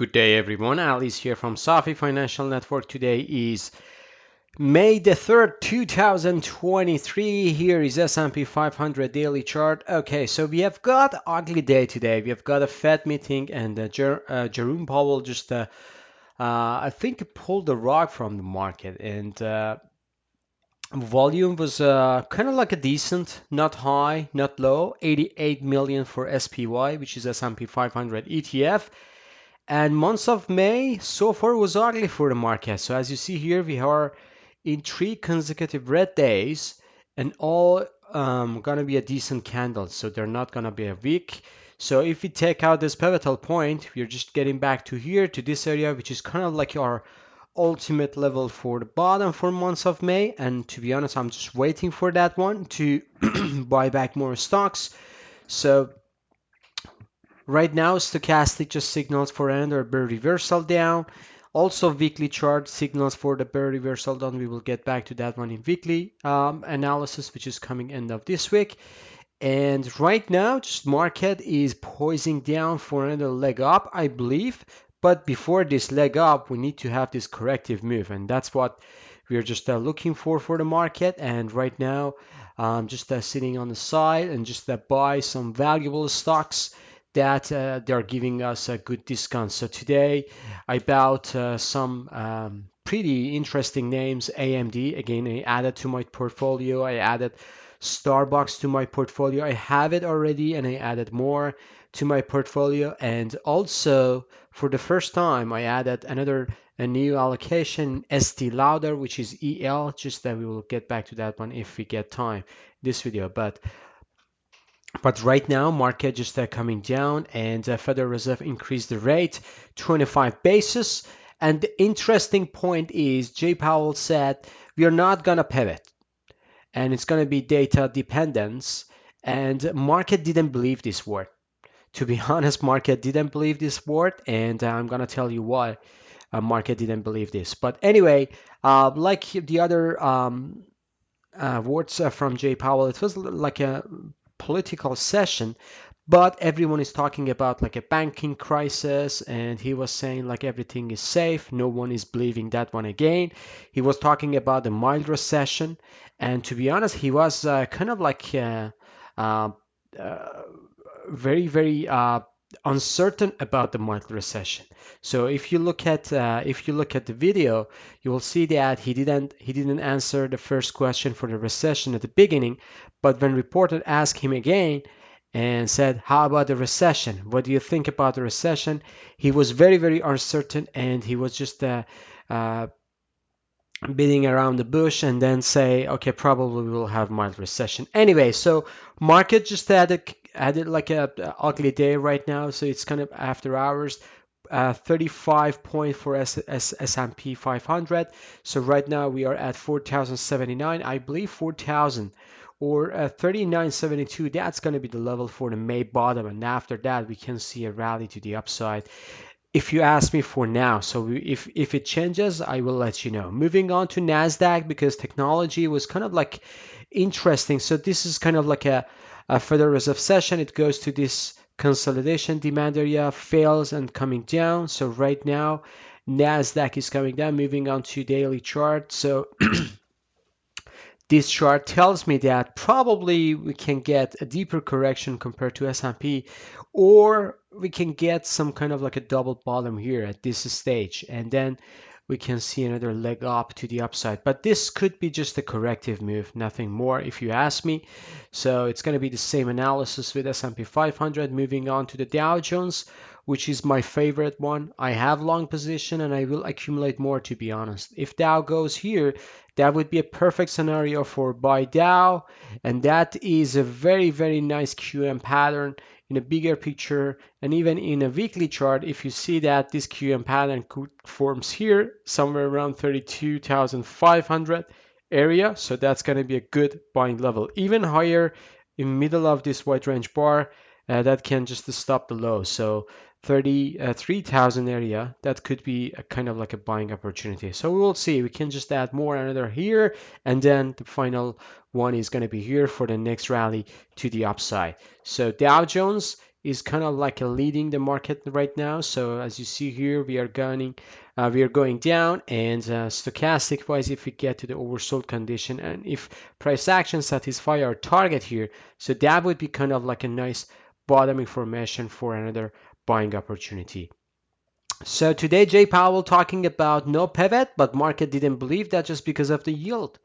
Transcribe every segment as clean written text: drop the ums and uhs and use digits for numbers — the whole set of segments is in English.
Good day, everyone. Ali's here from Safi Financial Network. Today is May the 3rd, 2023. Here is S&P 500 daily chart. Okay, so we have got ugly day today. We have got a Fed meeting, and Jerome Powell just, I think, pulled the rug from the market, and volume was kind of like a decent, not high, not low. 88 million for SPY, which is S&P 500 ETF. And months of May so far was ugly for the market. So as you see here, we are in 3 consecutive red days, and all gonna be a decent candle. So they're not gonna be a weak. So if we take out this pivotal point, we're just getting back to here, to this area, which is kind of like our ultimate level for the bottom for months of May. And to be honest, I'm just waiting for that one to buy back more stocks. So right now, stochastic just signals for another bear reversal down. Also, weekly chart signals for the bear reversal down. We will get back to that one in weekly analysis, which is coming end of this week. And right now, just market is poising down for another leg up, I believe. But before this leg up, we need to have this corrective move, and that's what we're just looking for the market. And right now, just sitting on the side and just buy some valuable stocks that they're giving us a good discount. So today I bought some pretty interesting names. AMD, again, I added to my portfolio. I added Starbucks to my portfolio. I have it already, and I added more to my portfolio. And also, for the first time, I added a new allocation, ST Lauder, which is EL. Just that we will get back to that one if we get time this video. But right now, market just coming down, and Federal Reserve increased the rate 25 basis. And the interesting point is, Jay Powell said we are not gonna pivot, and it's gonna be data dependence. And market didn't believe this word. To be honest, market didn't believe this word, and I'm gonna tell you why market didn't believe this. But anyway, like the other words from Jay Powell, it was like a political session, but everyone is talking about like a banking crisis, and he was saying like everything is safe. No one is believing that one again. He was talking about a mild recession, and to be honest, he was kind of like uh, very, very uncertain about the mild recession. So if you look at the video, you will see that he didn't answer the first question for the recession at the beginning, but when reporter asked him again and said, "How about the recession? What do you think about the recession?" He was very, very uncertain, and he was just uh, beating around the bush, and then say, okay, probably we will have mild recession. Anyway, so market just added like a ugly day right now. So it's kind of after hours. 35 point for S&P 500. So right now we are at 4,079. I believe 4,000 or 3972. That's going to be the level for the May bottom, and after that we can see a rally to the upside, if you ask me for now. So if it changes, I will let you know. Moving on to Nasdaq, because technology was kind of like interesting. So this is kind of like a Federal Reserve session. It goes to this consolidation demand area, fails and coming down. So right now, Nasdaq is coming down. Moving on to daily chart. So this chart tells me that probably we can get a deeper correction compared to S&P, or we can get some kind of like a double bottom here at this stage, and then we can see another leg up to the upside. But this could be just a corrective move, nothing more, if you ask me. So it's going to be the same analysis with S&P 500. Moving on to the Dow Jones, which is my favorite one. I have long position, and I will accumulate more, to be honest. If Dow goes here, that would be a perfect scenario for buy Dow, and that is a very, very nice QM pattern in a bigger picture. And even in a weekly chart, if you see that this QM pattern forms here somewhere around 32,500 area, so that's going to be a good buying level. Even higher in middle of this white range bar, that can just stop the low. So 33,000 area, that could be a kind of like a buying opportunity. So we will see. We can just add more another here, and then the final one is going to be here for the next rally to the upside. So Dow Jones is kind of like leading the market right now. So as you see here, we are going down, and stochastic wise, if we get to the oversold condition, and if price action satisfy our target here, so that would be kind of like a nice bottoming formation for another buying opportunity. So today, Jay Powell talking about no pivot, but market didn't believe that just because of the yield.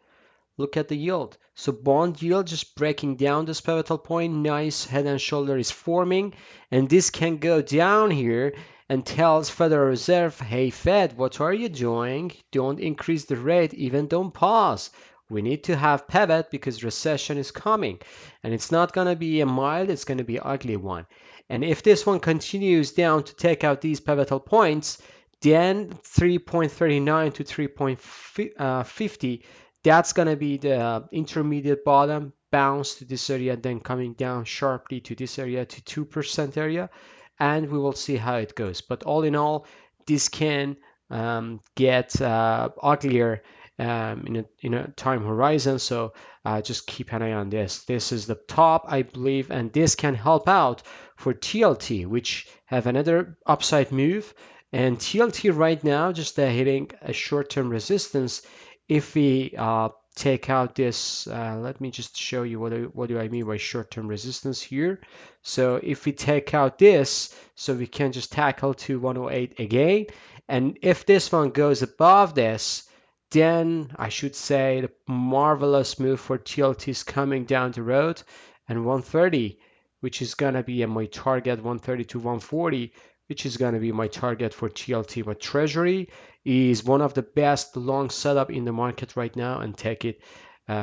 Look at the yield. So bond yield just breaking down this pivotal point. Nice head and shoulder is forming, and this can go down here and tells Federal Reserve, hey Fed, what are you doing? Don't increase the rate, even don't pause. We need to have pivot because recession is coming, and it's not going to be a mild, it's going to be an ugly one. And if this one continues down to take out these pivotal points, then 3.39 to 3.50, that's going to be the intermediate bottom, bounce to this area, then coming down sharply to this area, to 2% area, and we will see how it goes. But all in all, this can get uglier in a time horizon. So just keep an eye on this. This is the top, I believe, and this can help out for TLT, which have another upside move. And TLT right now just hitting a short-term resistance. If we take out this, let me just show you what do I mean by short-term resistance here. So if we take out this, so we can just tackle to 108 again. And if this one goes above this, then I should say the marvelous move for TLT is coming down the road, and 130, which is gonna be my target, 130 to 140, which is gonna be my target for TLT. But Treasury is one of the best long setup in the market right now, and take it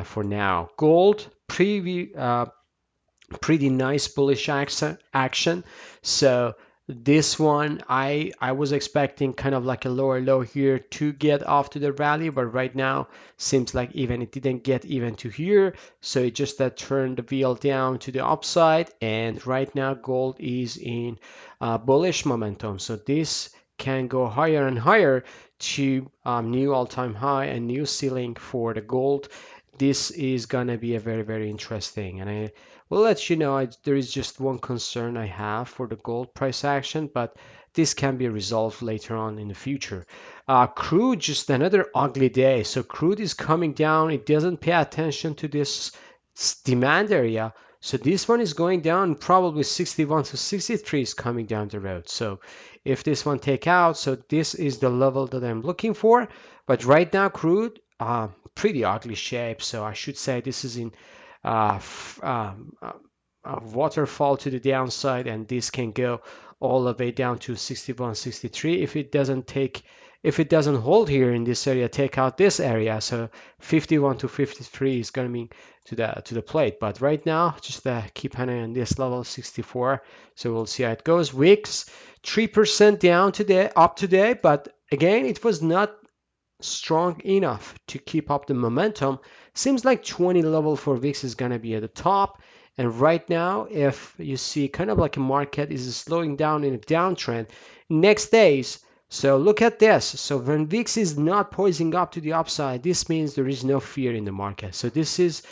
for now. Gold, pretty nice bullish action. So this one, I was expecting kind of like a lower low here to get off to the rally, but right now seems like even it didn't get even to here, so it just turned the wheel down to the upside, and right now gold is in bullish momentum. So this can go higher and higher to new all-time high and new ceiling for the gold. This is gonna be a very interesting, and I will let you know there is just one concern I have for the gold price action, but this can be resolved later on in the future. Crude, just another ugly day. So crude is coming down. It doesn't pay attention to this demand area. So this one is going down, probably 61 to 63 is coming down the road. So if this one take out, so this is the level that I'm looking for. But right now, crude, pretty ugly shape. So I should say this is in uh, waterfall to the downside, and this can go all the way down to 61, 63 if it doesn't hold here in this area, take out this area. So 51 to 53 is going to be to the plate. But right now, just keep an eye on this level 64. So we'll see how it goes. Wicks 3% down today, up today, but again, it was not strong enough to keep up the momentum. Seems like 20 level for VIX is going to be at the top. And right now, if you see kind of like a market is slowing down in a downtrend, next days, so look at this. So when VIX is not poising up to the upside, this means there is no fear in the market. So this is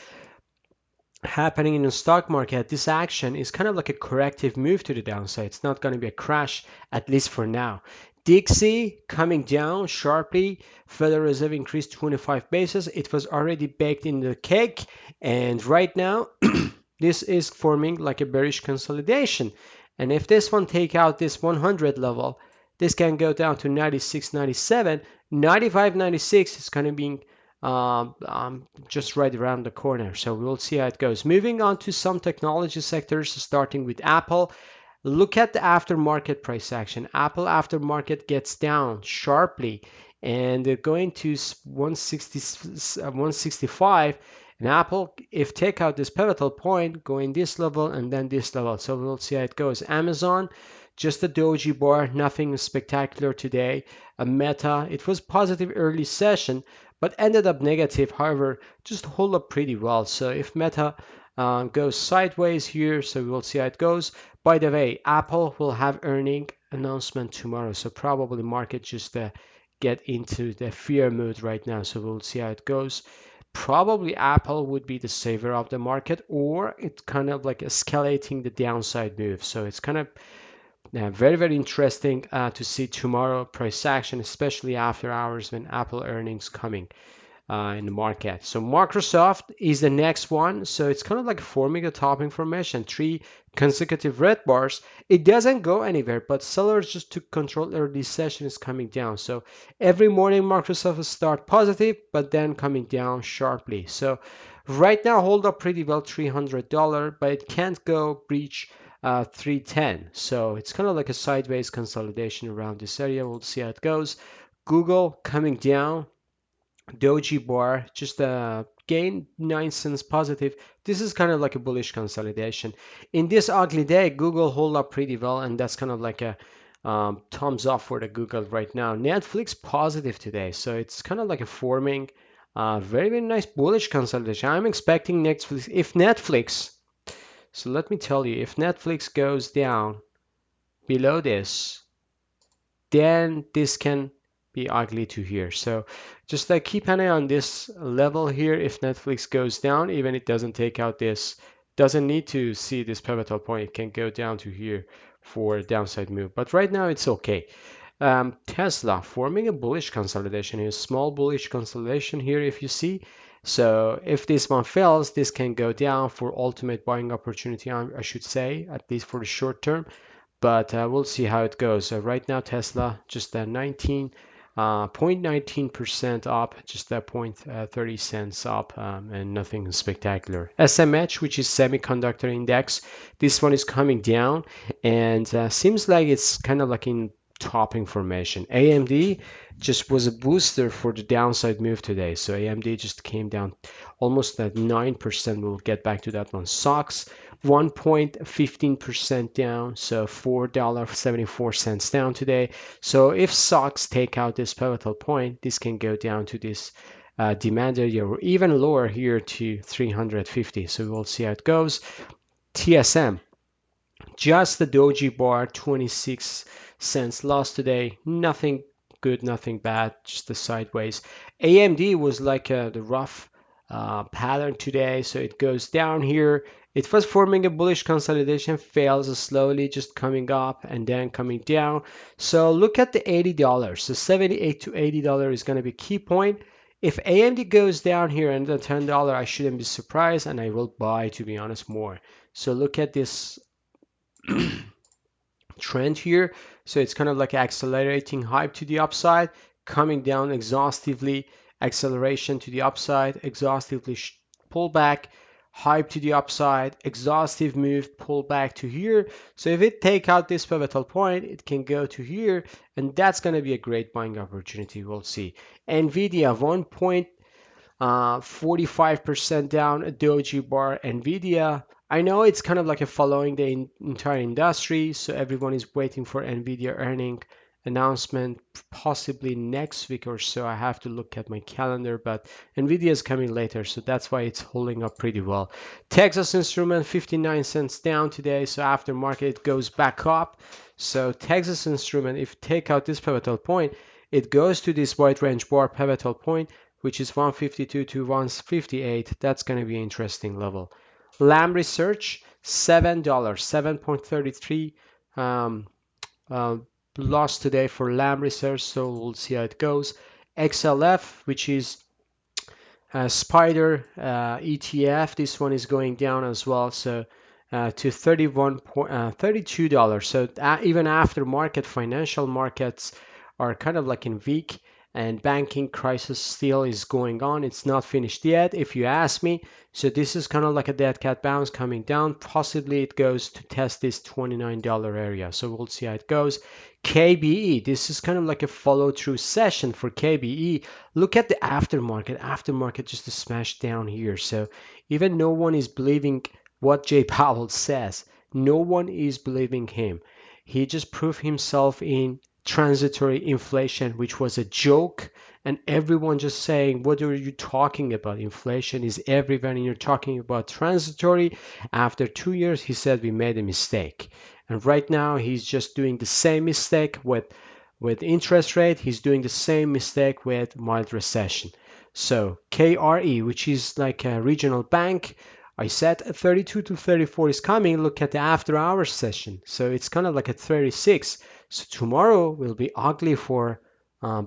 happening in the stock market. This action is kind of like a corrective move to the downside. It's not going to be a crash, at least for now. Dixie coming down sharply. Federal Reserve increased 25 basis. It was already baked in the cake, and right now this is forming like a bearish consolidation. And if this one take out this 100 level, this can go down to 96, 97, 95, 96 is going to be just right around the corner. So we'll see how it goes. Moving on to some technology sectors, starting with Apple. Look at the aftermarket price action. Apple aftermarket gets down sharply, and they're going to 165. And Apple, if take out this pivotal point, going this level and then this level. So we'll see how it goes. Amazon, just a doji bar, nothing spectacular today. A Meta, it was positive early session, but ended up negative. However, just hold up pretty well. So if Meta goes sideways here, so we'll see how it goes. By the way, Apple will have earning announcement tomorrow, so probably market just get into the fear mood right now. So we'll see how it goes. Probably Apple would be the savior of the market, or it's kind of like escalating the downside move. So it's kind of very, very interesting to see tomorrow price action, especially after hours when Apple earnings coming in the market. So Microsoft is the next one. So it's kind of like forming a topping formation, three consecutive red bars. It doesn't go anywhere, but sellers just took control early. Session is coming down. So every morning Microsoft will start positive, but then coming down sharply. So right now hold up pretty well, $300, but it can't go breach 310. So it's kind of like a sideways consolidation around this area. We'll see how it goes. Google coming down, doji bar just gain 9 cents positive. This is kind of like a bullish consolidation. In this ugly day, Google hold up pretty well, and that's kind of like a thumbs up for the Google right now. Netflix positive today, so it's kind of like a forming very, very nice bullish consolidation. I'm expecting Netflix, if Netflix, so let me tell you, if Netflix goes down below this, then this can be ugly to here. So just like keep an eye on this level here. If Netflix goes down, even it doesn't take out this, doesn't need to see this pivotal point, it can go down to here for a downside move. But right now it's okay. Tesla forming a bullish consolidation here, small bullish consolidation here if you see. So if this one fails, this can go down for ultimate buying opportunity, I should say, at least for the short term. But we'll see how it goes. So right now Tesla just 0.19% up, just 0.30 cents up, and nothing spectacular. SMH, which is semiconductor index, this one is coming down, and seems like it's kind of like in topping formation. AMD just was a booster for the downside move today. So AMD just came down almost at 9%. We'll get back to that one. SOX 1.15% down, so $4.74 down today. So if SOX take out this pivotal point, this can go down to this demand area or even lower here to 350. So we'll see how it goes. TSM, just the doji bar, 26 cents loss today. Nothing good, nothing bad, just the sideways. AMD was like the rough pattern today, so it goes down here. It was forming a bullish consolidation, fails slowly, just coming up and then coming down. So look at the $80. So $78 to $80 is going to be key point. If AMD goes down here and the $10, I shouldn't be surprised, and I will buy, to be honest, more. So look at this trend here. So it's kind of like accelerating hype to the upside, coming down exhaustively, acceleration to the upside, exhaustively pull back, hype to the upside, exhaustive move, pull back to here. So if it take out this pivotal point, it can go to here, and that's going to be a great buying opportunity. We'll see. Nvidia 45% down, a doji bar. Nvidia, I know it's kind of like a following the entire industry, so everyone is waiting for Nvidia earning announcement possibly next week or so. I have to look at my calendar, but Nvidia is coming later, so that's why it's holding up pretty well. Texas Instrument 59 cents down today, so after market it goes back up. So Texas Instrument, if take out this pivotal point, it goes to this wide range bar pivotal point, which is 152 to 158. That's going to be an interesting level. Lam Research, $7, 7.33 loss today for Lam Research, so we'll see how it goes. XLF, which is Spider ETF, this one is going down as well, so to $32. So even after market, financial markets are kind of like in weak, and banking crisis still is going on. It's not finished yet, if you ask me. So this is kind of like a dead cat bounce coming down. Possibly it goes to test this $29 area. So we'll see how it goes. KBE, this is kind of like a follow-through session for KBE. Look at the aftermarket. Aftermarket just a smash down here. So even no one is believing what Jay Powell says. No one is believing him. He just proved himself in transitory inflation, which was a joke, and everyone just saying, what are you talking about? Inflation is everywhere, and you're talking about transitory. After 2 years, he said we made a mistake, and right now he's just doing the same mistake with interest rate. He's doing the same mistake with mild recession. So KRE, which is like a regional bank, I said 32 to 34 is coming. Look at the after hours session. So it's kind of like a 36. So tomorrow will be ugly for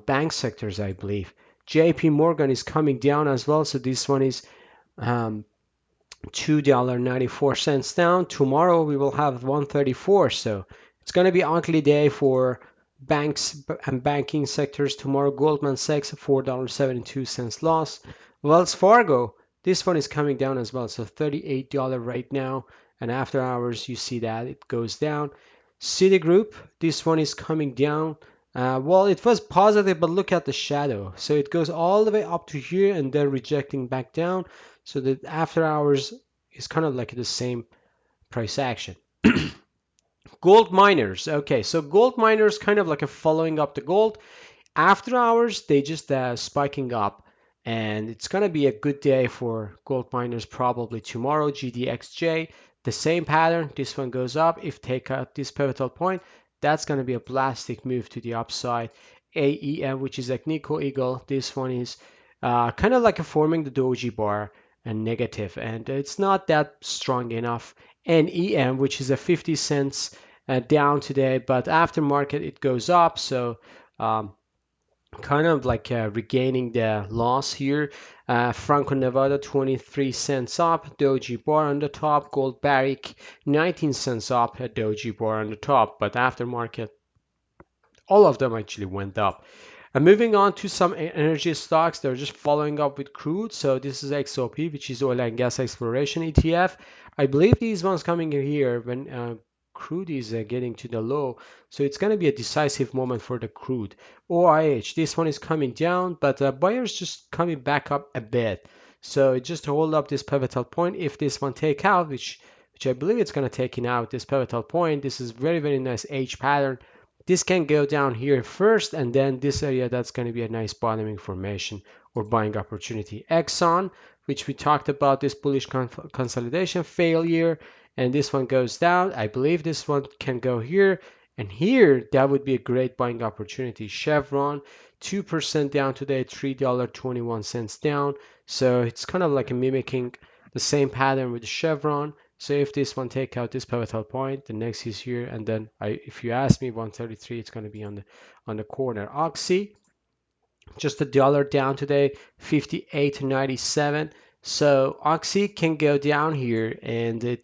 bank sectors, I believe. JP Morgan is coming down as well. So this one is um, $2.94 down. Tomorrow we will have 134. So it's going to be ugly day for banks and banking sectors tomorrow. Goldman Sachs $4.72 loss. Wells Fargo, this one is coming down as well. So $38 right now. And after hours, you see that it goes down. Citigroup, this one is coming down. Well, it was positive, but look at the shadow. So it goes all the way up to here and then rejecting back down. So the after hours is kind of like the same price action. Gold miners. Okay, so gold miners kind of like a following up the gold. After hours, they just spiking up, and it's gonna be a good day for gold miners probably tomorrow. GDXJ, the same pattern. This one goes up. If take out this pivotal point, that's gonna be a plastic move to the upside. AEM, which is like Nico Eagle, this one is kind of like a forming the doji bar and negative, and it's not that strong enough. NEM, which is a 50 cents down today, but after market it goes up, so kind of like regaining the loss here. Franco Nevada 23 cents up, Doji bar on the top, Gold Barrick 19 cents up, a Doji bar on the top, but after market all of them actually went up. And moving on to some energy stocks, they're just following up with crude. So this is XOP, which is oil and gas exploration ETF. I believe these ones coming here when crude is getting to the low. So it's going to be a decisive moment for the crude. OIH, this one is coming down, but buyers just coming back up a bit. So just hold up this pivotal point. If this one take out, which I believe it's going to take it out, this pivotal point, this is very, very nice H pattern. This can go down here first, and then this area, that's going to be a nice bottoming formation or buying opportunity. Exxon, which we talked about, this bullish consolidation failure, and this one goes down. I believe this one can go here, and here that would be a great buying opportunity. Chevron 2% down today, $3.21 down, so it's kind of like mimicking the same pattern with Chevron. So if this one take out this pivotal point, the next is here, and then if you ask me 133, it's going to be on the corner. Oxy, just a dollar down today, 58.97. So Oxy can go down here, and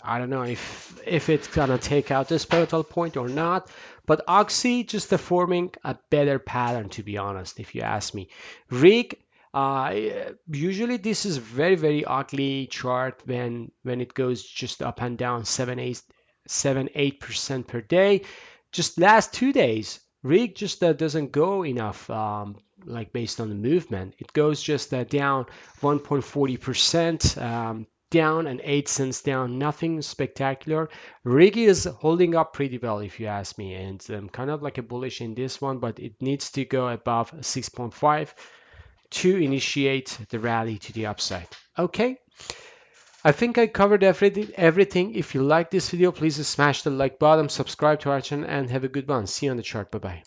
I don't know if it's gonna take out this pivotal point or not, but Oxy just forming a better pattern, to be honest, if you ask me. Rig, usually this is very ugly chart when it goes just up and down 7-8% per day. Just last 2 days, Rig just doesn't go enough. Like based on the movement, it goes just down 1.40%. Down and 8 cents down, nothing spectacular. Rig is holding up pretty well if you ask me, and kind of like a bullish in this one, but it needs to go above 6.5 to initiate the rally to the upside. Okay, I think I covered everything. If you like this video, please smash the like button, subscribe to our channel, and have a good one. See you on the chart. Bye bye.